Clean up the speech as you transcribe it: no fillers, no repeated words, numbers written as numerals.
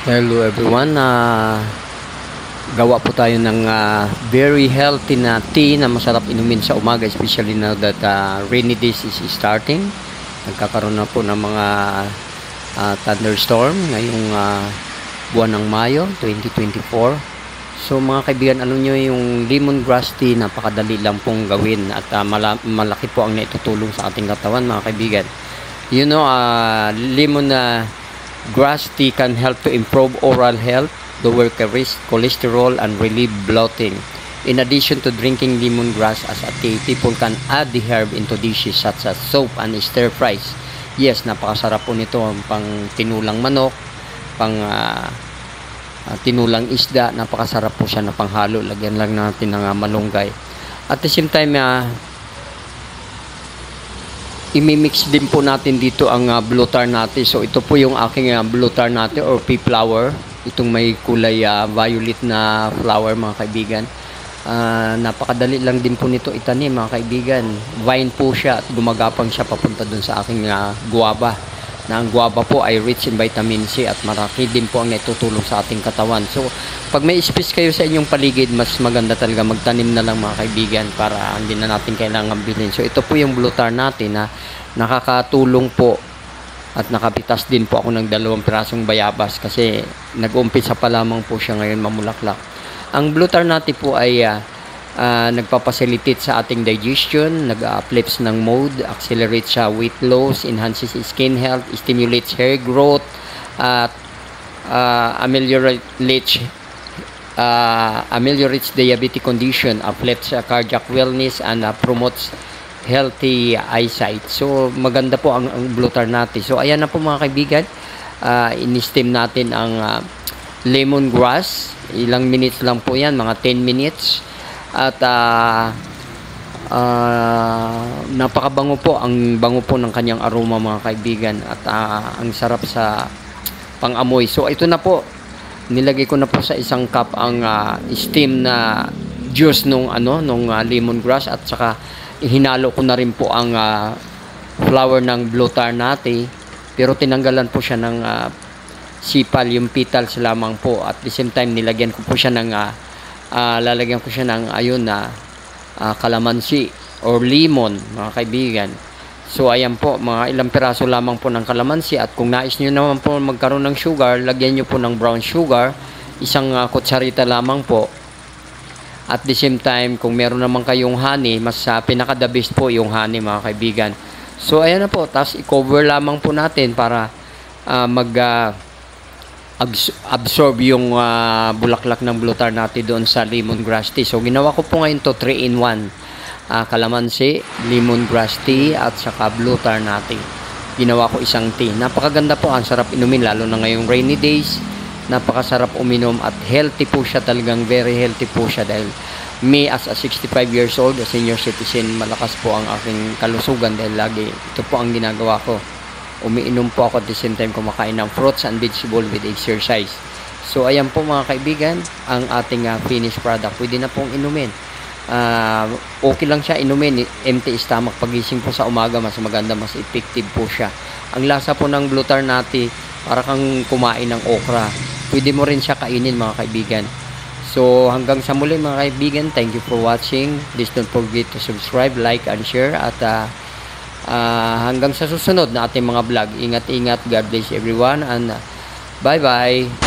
Hello everyone, gawa po tayo ng very healthy na tea na masarap inumin sa umaga, especially now that rainy days is starting. Nagkakaroon na po ng mga thunderstorm ngayong buwan ng Mayo 2024. So mga kaibigan, alam nyo yung lemongrass tea, napakadali lang pong gawin at malaki po ang naitutulong sa ating katawan mga kaibigan. You know, lemon grass tea can help to improve oral health, lower cholesterol, and relieve bloating. In addition to drinking lemongrass as a tea, people can add the herb into dishes such as soup and stir fries. Yes, napakasarap po nito pang tinulang manok, pang tinulang isda. Napakasarap po siya na panghalo. Lagyan lang natin ng malunggay. At the same time, imimix din po natin dito ang blue tar natin. So ito po yung aking blue tar natin or pea flower. Itong may kulay violet na flower mga kaibigan. Napakadali lang din po nito itanim mga kaibigan. Vine po siya at gumagapang siya papunta dun sa aking guava. Na ang guava po ay rich in vitamin C at marami din po ang naitutulong sa ating katawan. So pag may space kayo sa inyong paligid, mas maganda talaga magtanim na lang mga kaibigan para hindi na natin kailangan bilhin. So ito po yung blue tar natin na nakakatulong po at nakapitas din po ako ng 2 pirasong bayabas kasi nag-umpisa pa lamang po siya ngayon mamulaklak. Ang blue tar natin po ay nagpapacilitate sa ating digestion, nag-uplifts ng mood, accelerates sa weight loss, enhances skin health, stimulates hair growth, at ameliorates diabetic condition, uplifts cardiac wellness, and promotes healthy eyesight. So maganda po ang blue tar natin. So ayan na po mga kaibigan, in-steam natin ang lemongrass. Ilang minutes lang po yan, mga 10 minutes. At napakabango po, ang bango po ng kanyang aroma mga kaibigan, at ang sarap sa pang-amoy. So ito na po, nilagay ko na po sa isang cup ang steam na juice nung lemongrass, at saka hinalo ko na rin po ang flower ng blue tar natin, pero tinanggalan po siya ng sipal, yung petals lamang po. At the same time nilagyan ko po siya ng lalagyan ko siya ng kalamansi or lemon mga kaibigan. So ayan po, mga ilang piraso lamang po ng kalamansi, at kung nais nyo naman po magkaroon ng sugar, lagyan nyo po ng brown sugar, isang kutsarita lamang po. At the same time, kung meron naman kayong honey, mas pinaka-the best po yung honey mga kaibigan. So ayan na po, tapos i-cover lamang po natin para absorb yung bulaklak ng blue tar natin doon sa lemongrass tea. So ginawa ko po ngayon to 3-in-1, kalamansi, lemongrass tea, at saka blue tar natin. Ginawa ko isang tea. Napakaganda po, ang sarap inumin lalo na ngayong rainy days. Napakasarap uminom at healthy po siya, talagang very healthy po siya, dahil me as a 65 years old, a senior citizen, malakas po ang aking kalusugan dahil lagi ito po ang ginagawa ko. Umiinom po ako at the same time kumakain ng fruits and vegetable with exercise. So ayan po mga kaibigan, ang ating finished product. Pwede na pong inumin. Okay lang siya inumin, empty stomach pagising po sa umaga, mas maganda, mas effective po siya. Ang lasa po ng blue tar natin, para kang kumain ng okra. Pwede mo rin siya kainin mga kaibigan. So hanggang sa muli mga kaibigan, thank you for watching. Please don't forget to subscribe, like, and share. At hanggang sa susunod na ating mga vlog. Ingat-ingat. God bless everyone, and bye-bye.